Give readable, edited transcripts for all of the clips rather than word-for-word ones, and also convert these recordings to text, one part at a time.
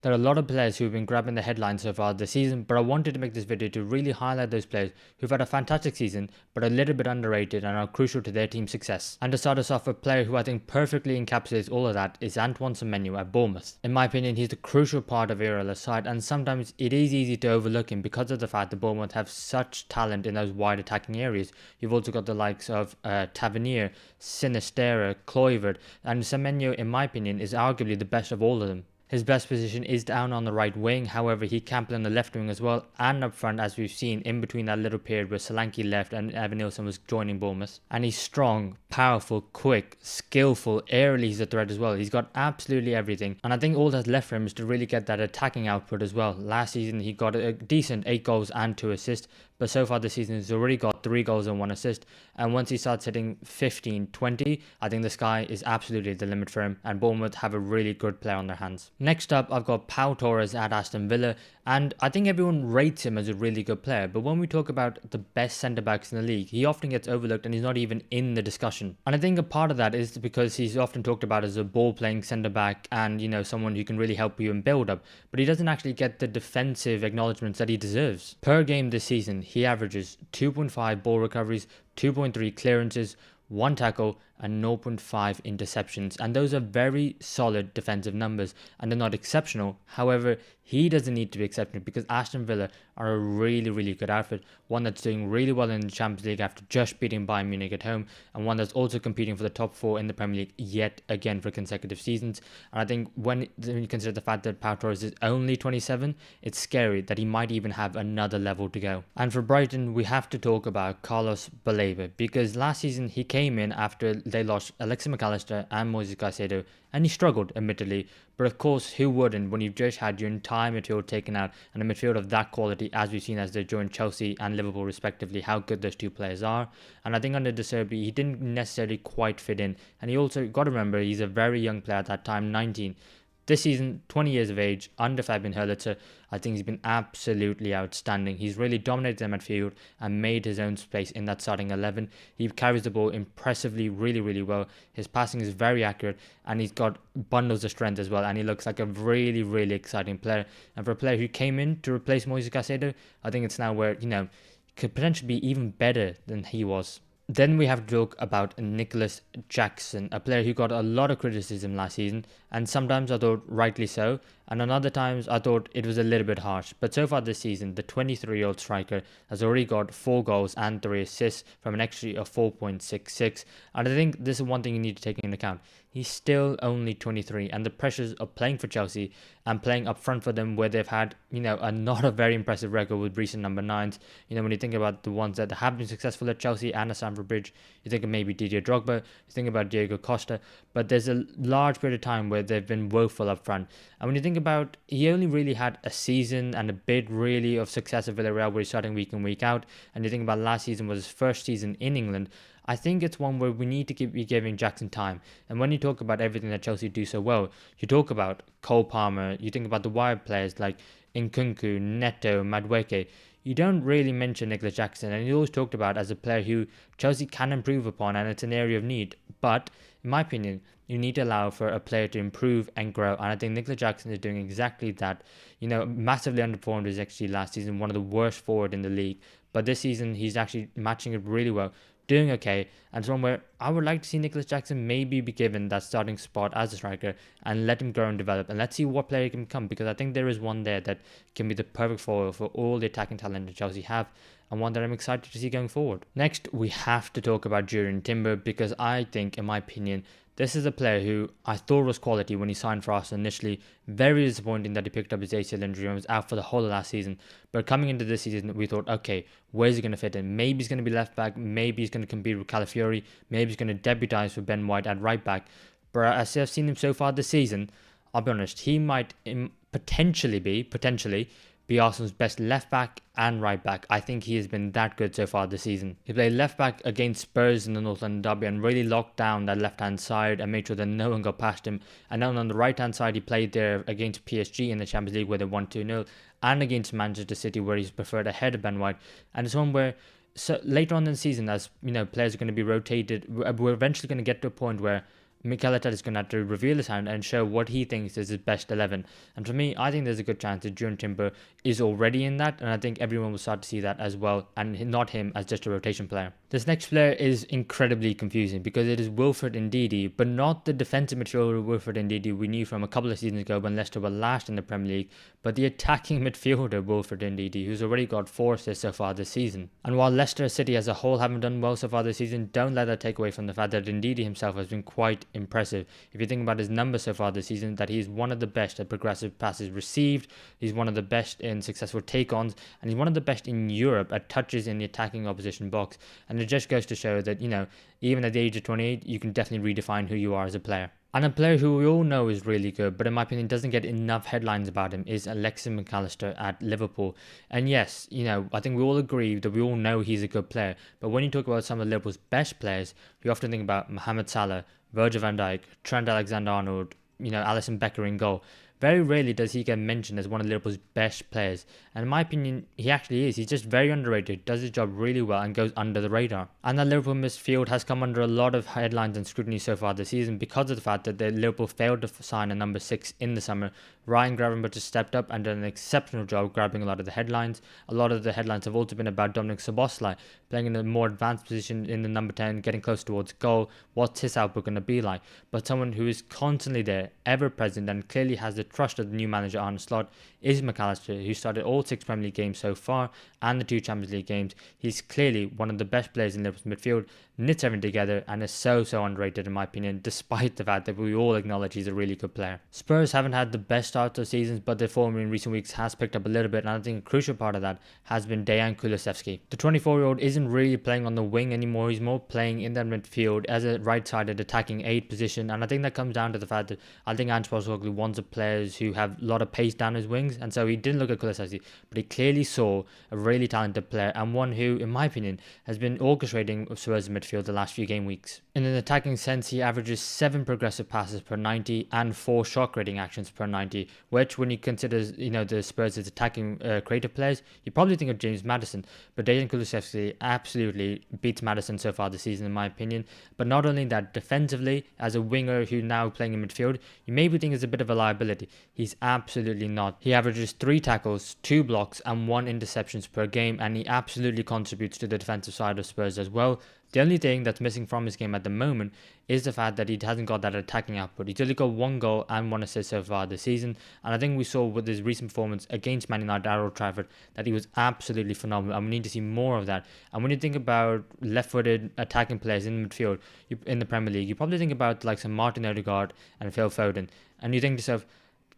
There are a lot of players who've been grabbing the headlines so far this season, but I wanted to make this video to really highlight those players who've had a fantastic season, but a little bit underrated and are crucial to their team's success. And to start us off, a player who I think perfectly encapsulates all of that is Antoine Semenyo at Bournemouth. In my opinion, he's the crucial part of Iraola's side, and sometimes it is easy to overlook him because of the fact that Bournemouth have such talent in those wide attacking areas. You've also got the likes of Tavernier, Sinistera, Kluivert, and Semenyo, in my opinion, is arguably the best of all of them. His best position is down on the right wing, however he can play on the left wing as well, and up front, as we've seen in between that little period where Solanke left and Evan Nilsson was joining Bournemouth. And he's strong, powerful, quick, skillful, aerially he's a threat as well. He's got absolutely everything, and I think all that's left for him is to really get that attacking output as well. Last season he got a decent 8 goals and 2 assists, but so far this season he's already got 3 goals and 1 assist, and once he starts hitting 15, 20, I think the sky is absolutely the limit for him, and Bournemouth have a really good player on their hands. Next up, I've got Pau Torres at Aston Villa, and I think everyone rates him as a really good player, but when we talk about the best centre-backs in the league, he often gets overlooked and he's not even in the discussion. And I think a part of that is because he's often talked about as a ball-playing centre-back and, someone who can really help you in build-up, but he doesn't actually get the defensive acknowledgements that he deserves. Per game this season, he averages 2.5 ball recoveries, 2.3 clearances, 1 tackle and 0.5 interceptions, and those are very solid defensive numbers and they're not exceptional. However, he doesn't need to be exceptional because Aston Villa are a really good outfit, one that's doing really well in the Champions League after just beating Bayern Munich at home, and one that's also competing for the top 4 in the Premier League yet again for consecutive seasons. And I think when you consider the fact that Pau Torres is only 27, it's scary that he might even have another level to go. And for Brighton, we have to talk about Carlos Baleba, because last season he came in after they lost Alexis McAllister and Moises Caicedo, and he struggled admittedly, but of course who wouldn't when you've just had your entire midfield taken out, and a midfield of that quality as we've seen as they joined Chelsea and Liverpool respectively, how good those two players are. And I think under De Zerbi he didn't necessarily quite fit in, and he also got to remember he's a very young player at that time, 19. This season, 20 years of age, under Fabian Hurlitzer, I think he's been absolutely outstanding. He's really dominated them at field and made his own space in that starting 11. He carries the ball impressively, really well. His passing is very accurate and he's got bundles of strength as well. And he looks like a really exciting player. And for a player who came in to replace Moises Caicedo, I think it's now where, could potentially be even better than he was. Then we have to talk about Nicholas Jackson, a player who got a lot of criticism last season, and sometimes I thought rightly so, and on other times I thought it was a little bit harsh. But so far this season, the 23-year-old striker has already got 4 goals and 3 assists from an XG of 4.66, and I think this is one thing you need to take into account. He's still only 23, and the pressures of playing for Chelsea and playing up front for them, where they've had, a not a very impressive record with recent number 9s. When you think about the ones that have been successful at Chelsea and at Stamford Bridge, you think of maybe Didier Drogba, you think about Diego Costa, but there's a large period of time where they've been woeful up front. And when you think about, he only really had a season and a bit really of success at Villarreal where he's starting week in, week out, and you think about last season was his first season in England, I think it's one where we need to be giving Jackson time. And when you talk about everything that Chelsea do so well, you talk about Cole Palmer, you think about the wide players like Nkunku, Neto, Madueke, you don't really mention Nicholas Jackson, and he's always talked about as a player who Chelsea can improve upon, and it's an area of need. But in my opinion, you need to allow for a player to improve and grow, and I think Nicholas Jackson is doing exactly that. Massively underperformed his XG last season, one of the worst forward in the league, but this season he's actually matching it really well, doing okay, and it's one where I would like to see Nicholas Jackson maybe be given that starting spot as a striker and let him grow and develop, and let's see what player he can become, because I think there is one there that can be the perfect foil for all the attacking talent that Chelsea have, and one that I'm excited to see going forward. Next, we have to talk about Jurgen Timber, because I think, in my opinion, this is a player who I thought was quality when he signed for Arsenal initially. Very disappointing that he picked up his ACL injury and was out for the whole of last season. But coming into this season, we thought, okay, where's he going to fit in? Maybe he's going to be left back. Maybe he's going to compete with Calafiori. Maybe he's going to debutise for Ben White at right back. But as I've seen him so far this season, I'll be honest, he might potentially be Arsenal's best left back and right back. I think he has been that good so far this season. He played left back against Spurs in the North London derby and really locked down that left hand side and made sure that no one got past him. And then on the right hand side, he played there against PSG in the Champions League where they won 2-0, and against Manchester City where he's preferred ahead of Ben White. And it's one where, so later on in the season, as players are going to be rotated, we're eventually going to get to a point where Mikel is going to have to reveal his hand and show what he thinks is his best 11. And for me, I think there's a good chance that Jurgen Timber is already in that, and I think everyone will start to see that as well, and not him as just a rotation player. This next player is incredibly confusing because it is Wilfred Ndidi, but not the defensive midfielder Wilfred Ndidi we knew from a couple of seasons ago when Leicester were last in the Premier League, but the attacking midfielder Wilfred Ndidi, who's already got 4 assists so far this season. And while Leicester City as a whole haven't done well so far this season, don't let that take away from the fact that Ndidi himself has been quite impressive. If you think about his numbers so far this season, that he's one of the best at progressive passes received, he's one of the best in successful take-ons, and he's one of the best in Europe at touches in the attacking opposition box. And it just goes to show that, even at the age of 28, you can definitely redefine who you are as a player. And a player who we all know is really good, but in my opinion doesn't get enough headlines about him, is Alexis McAllister at Liverpool. And yes, I think we all agree that we all know he's a good player, but when you talk about some of Liverpool's best players, you often think about Mohamed Salah, Virgil van Dijk, Trent Alexander-Arnold, Alisson Becker in goal. Very rarely does he get mentioned as one of Liverpool's best players. And in my opinion, he actually is. He's just very underrated, does his job really well, and goes under the radar. And the Liverpool midfield has come under a lot of headlines and scrutiny so far this season because of the fact that Liverpool failed to sign a number 6 in the summer. Ryan Gravenberch has stepped up and done an exceptional job grabbing a lot of the headlines. A lot of the headlines have also been about Dominic Szoboszlai playing in a more advanced position in the number 10, getting close towards goal. What's his output going to be like? But someone who is constantly there, ever present, and clearly has the trust of the new manager Arne is McAllister, who started all 6 Premier League games so far and the 2 Champions League games. He's clearly one of the best players in Liverpool's midfield, knits everything together, and is so underrated in my opinion, despite the fact that we all acknowledge he's a really good player. Spurs haven't had the best start to seasons, but their form in recent weeks has picked up a little bit, and I think a crucial part of that has been Dejan Kulusevski. The 24-year-old isn't really playing on the wing anymore, he's more playing in that midfield as a right-sided attacking 8 position, and I think that comes down to the fact that I think Ange Postecoglou wants players who have a lot of pace down his wings, and so he didn't look at Kulusevski, but he clearly saw a really talented player and one who, in my opinion, has been orchestrating Spurs' midfield the last few game weeks. In an attacking sense, he averages 7 progressive passes per 90 and 4 shot creating actions per 90, which when you consider the Spurs' attacking creative players, you probably think of James Maddison, but Dejan Kulusevski absolutely beats Maddison so far this season in my opinion. But not only that, defensively, as a winger who now playing in midfield, you maybe think is a bit of a liability. He's absolutely not. He averages 3 tackles, 2 blocks and 1 interceptions per game, and he absolutely contributes to the defensive side of Spurs as well. The only thing that's missing from his game at the moment is the fact that he hasn't got that attacking output. He's only got 1 goal and 1 assist so far this season, and I think we saw with his recent performance against Man United at Old Trafford that he was absolutely phenomenal, and we need to see more of that. And when you think about left-footed attacking players in the midfield in the Premier League, you probably think about like some Martin Odegaard and Phil Foden, and you think to yourself,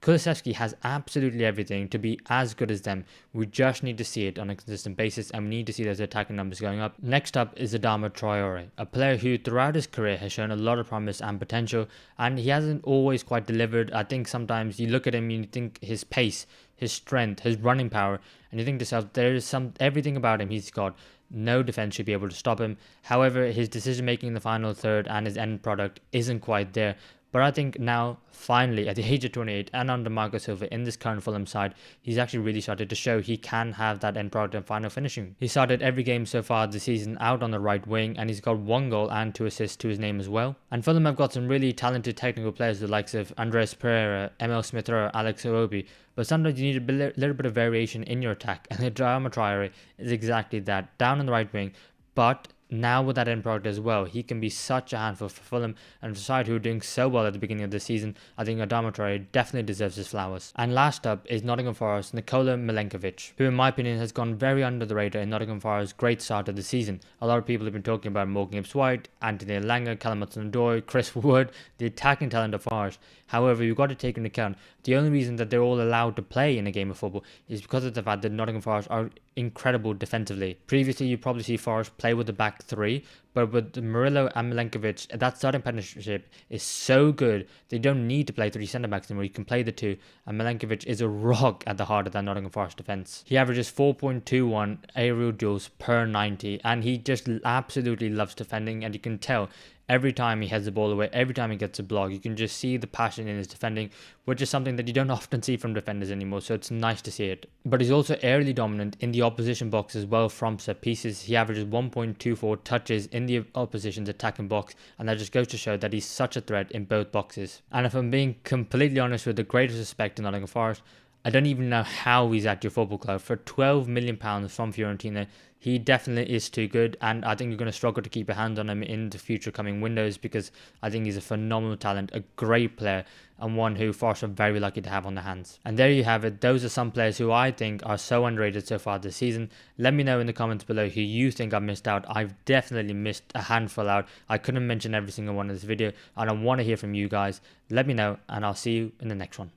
Kulusevski has absolutely everything to be as good as them. We just need to see it on a consistent basis, and we need to see those attacking numbers going up. Next up is Adama Traore, a player who throughout his career has shown a lot of promise and potential, and he hasn't always quite delivered. I think sometimes you look at him and you think his pace, his strength, his running power, and you think to yourself, there is everything about him he's got. No defense should be able to stop him. However, his decision making in the final third and his end product isn't quite there. But I think now, finally, at the age of 28 and under Marco Silva in this current Fulham side, he's actually really started to show he can have that end product and final finishing. He started every game so far this season out on the right wing, and he's got 1 goal and 2 assists to his name as well. And Fulham have got some really talented technical players, the likes of Andreas Pereira, Emil Smith-Rowe, Alex Iwobi. But sometimes you need a little bit of variation in your attack, and Adama Traore is exactly that, down on the right wing, but now with that end product as well, he can be such a handful for Fulham, and a side who are doing so well at the beginning of the season. I think Adama Traore definitely deserves his flowers. And last up is Nottingham Forest Nikola Milenkovic, who in my opinion has gone very under the radar in Nottingham Forest's great start of the season. A lot of people have been talking about Morgan Gibbs-White, Anthony Elanga, Callum Hudson-Odoi, Chris Wood, the attacking talent of Forest. However, you've got to take into account the only reason that they're all allowed to play in a game of football is because of the fact that Nottingham Forest are incredible defensively. Previously, you probably see Forest play with the back 3, but with Murillo and Milenkovic, that starting partnership is so good, they don't need to play 3 centre-backs anymore. You can play the 2, and Milenkovic is a rock at the heart of that Nottingham Forest defence. He averages 4.21 aerial duels per 90, and he just absolutely loves defending, and you can tell every time he heads the ball away, every time he gets a block, you can just see the passion in his defending, which is something that you don't often see from defenders anymore, so it's nice to see it. But he's also aerially dominant in the opposition box as well from set pieces. He averages 1.24 touches in in the opposition's attacking box, and that just goes to show that he's such a threat in both boxes. And if I'm being completely honest, with the greatest respect to Nottingham Forest, I don't even know how he's at your football club. For £12 million from Fiorentina, he definitely is too good, and I think you're going to struggle to keep a hand on him in the future coming windows, because I think he's a phenomenal talent, a great player, and one who Forest are very lucky to have on their hands. And there you have it. Those are some players who I think are so underrated so far this season. Let me know in the comments below who you think I've missed out. I've definitely missed a handful out. I couldn't mention every single one in this video, and I want to hear from you guys. Let me know, and I'll see you in the next one.